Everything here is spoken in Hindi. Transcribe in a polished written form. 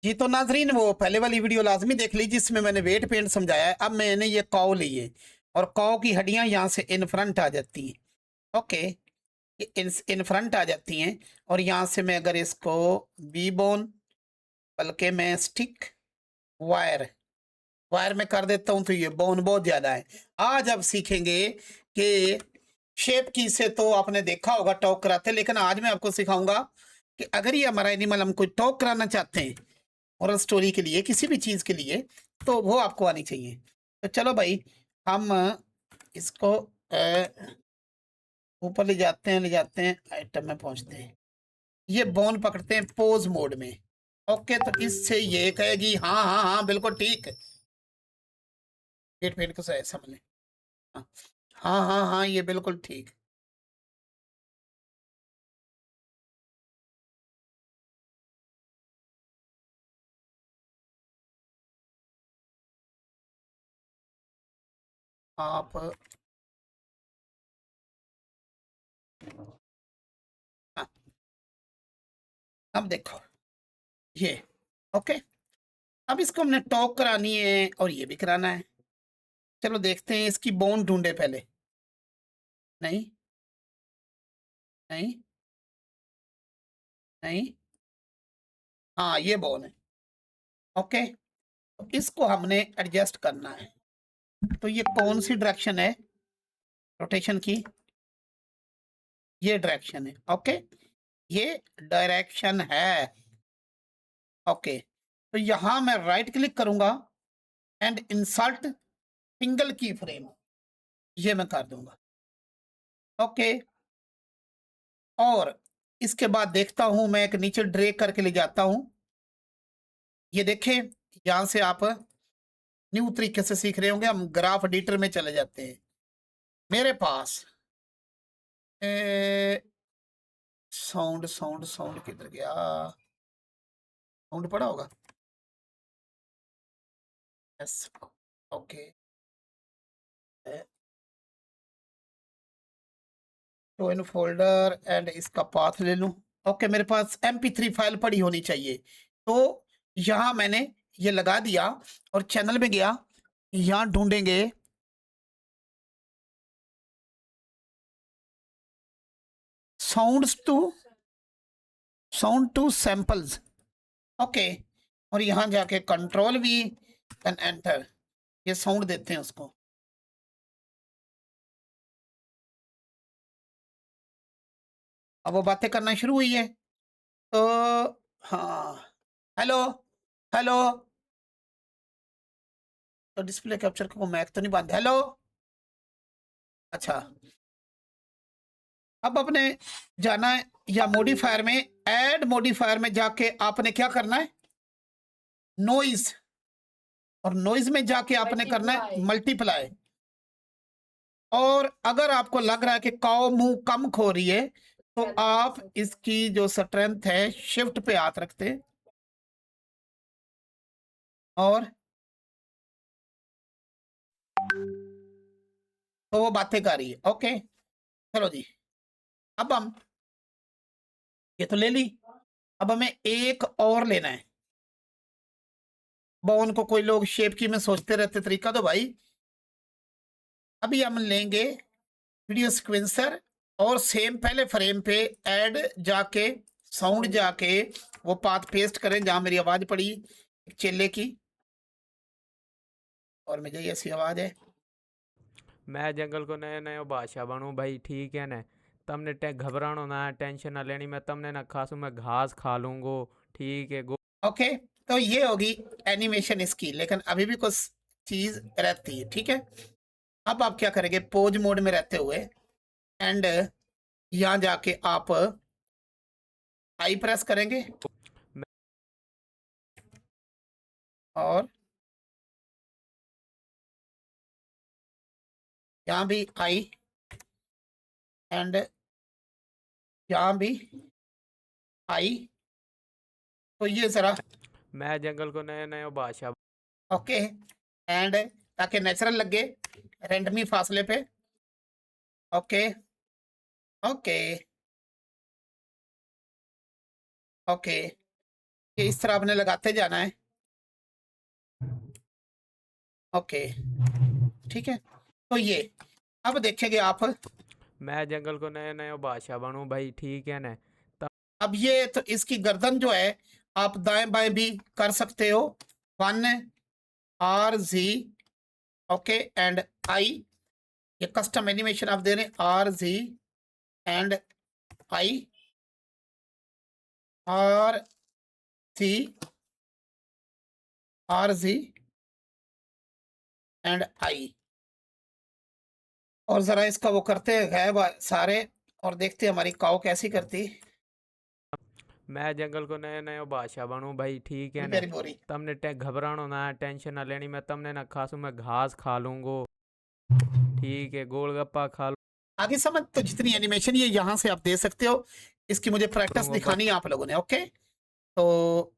जी तो नाजरीन वो पहले वाली वीडियो लाजमी देख लीजिए जिसमें मैंने वेट पेंट समझाया है। अब मैंने ये कॉ ली है और कॉ की हड्डियां यहाँ से इन फ्रंट आ जाती हैं। ओके, ये इन फ्रंट आ जाती हैं और यहाँ से मैं अगर इसको बी बोन बल्कि मैं स्टिक वायर वायर में कर देता हूँ तो ये बोन बहुत ज्यादा है। आज अब सीखेंगे कि शेप की से तो आपने देखा होगा टॉक कराते, लेकिन आज मैं आपको सिखाऊंगा कि अगर ये हमारा एनिमल हम कोई टॉक कराना चाहते हैं और स्टोरी के लिए किसी भी चीज के लिए तो वो आपको आनी चाहिए। तो चलो भाई हम इसको ऊपर ले जाते हैं आइटम में पहुंचते हैं। ये बोन पकड़ते हैं पोज मोड में। ओके, तो इससे ये कहेगी हाँ हाँ हाँ बिल्कुल ठीक। पेट पेट को समझ लें। हाँ हाँ हाँ हाँ, ये बिल्कुल ठीक। आप हाँ, अब देखो ये ओके। अब इसको हमने टॉक करानी है और ये भी कराना है। चलो देखते हैं, इसकी बोन ढूंढे पहले। नहीं नहीं नहीं, हाँ ये बोन है। ओके, तो इसको हमने एडजस्ट करना है। तो ये कौन सी डायरेक्शन है रोटेशन की? ये डायरेक्शन है। ओके, ये डायरेक्शन है। ओके, तो यहां मैं राइट क्लिक करूंगा एंड इंसर्ट सिंगल की फ्रेम, ये मैं कर दूंगा। ओके, और इसके बाद देखता हूं मैं एक नीचे ड्रैग करके ले जाता हूं। ये देखें, यहां से आप न्यू तरीके से सीख रहे होंगे। हम ग्राफ एडिटर में चले जाते हैं। मेरे पास साउंड साउंड साउंड किधर गया? साउंड पड़ा होगा। Yes, okay. तो इन फोल्डर एंड इसका पाथ ले लूं। ओके, मेरे पास MP3 फाइल पड़ी होनी चाहिए। तो यहां मैंने ये लगा दिया और चैनल में गया। यहां ढूंढेंगे साउंड टू सैंपल्स। ओके, और यहां जाके कंट्रोल वी एंड एंटर, ये साउंड देते हैं उसको। अब वो बातें करना शुरू हुई है। तो हाँ, हेलो हेलो। तो डिस्प्ले कैप्चर को मैक तो नहीं बंद? हेलो, अच्छा। अब अपने जाना है या मॉडिफायर में, ऐड मॉडिफायर में जाके आपने क्या करना है? नॉइज, और नॉइज में जाके आपने करना है मल्टीप्लाई। और अगर आपको लग रहा है कि काऊ मुंह कम खो रही है तो आप इसकी जो स्ट्रेंथ है शिफ्ट पे हाथ रखते हैं और तो वो बातें कर रही है। ओके, चलो जी। अब हम ये तो ले ली। अब हमें एक और लेना है। बोन को कोई लोग शेप की में सोचते रहते, तरीका दो भाई। अभी हम लेंगे वीडियो सिक्वेंसर और सेम पहले फ्रेम पे ऐड जाके साउंड जाके वो पाथ पेस्ट करें जहां मेरी आवाज पड़ी चेले की, और मुझे ऐसी आवाज है। मैं जंगल को नयो नयो बादशाह बनूं भाई, ठीक है ना? तमने घबरानो ना, टेंशन ना लेनी, मैं तमने ना खासू, मैं घास खा लूंगो। ठीक है, गो। ओके, तो ये होगी एनिमेशन इसकी, लेकिन अभी भी कुछ चीज रहती है। ठीक है, अब आप क्या करेंगे? पोज मोड में रहते हुए एंड यहाँ जाके आप आई प्रेस करेंगे मैं और यहाँ भी आई एंड यहाँ भी आई। तो ये जरा मैं जंगल को नयो नयो बादशाह। ओके एंड ताकि नेचुरल लगे रेंडमी फासले पे। ओके ओके ओके, ये इस तरह आपने लगाते जाना है। ओके, ठीक है। तो ये अब देखेंगे आप, मैं जंगल को नए नए बादशाह बनूं भाई, ठीक है ना। अब ये तो इसकी गर्दन जो है आप दाएं बाएं भी कर सकते हो। 1 RZ, ओके, एंड आई, ये कस्टम एनिमेशन आप दे रहे हैं, RZ and I, RZ and I. और जरा इसका वो करते हैं सारे, और देखते हैं हमारी काऊ कैसी करती। मैं जंगल को नए नए बादशाह बनूं भाई, ठीक है ना। Very boring. तमने घबरानो ना, टेंशन ना लेनी, मैं तमने ना खासू, मैं घास खा लूंगो, ठीक है, गोलगप्पा खा आगे समझ, तो जितनी एनिमेशन ये यहाँ से आप दे सकते हो, इसकी मुझे प्रैक्टिस लूंगो दिखानी है आप लोगों ने। ओके, तो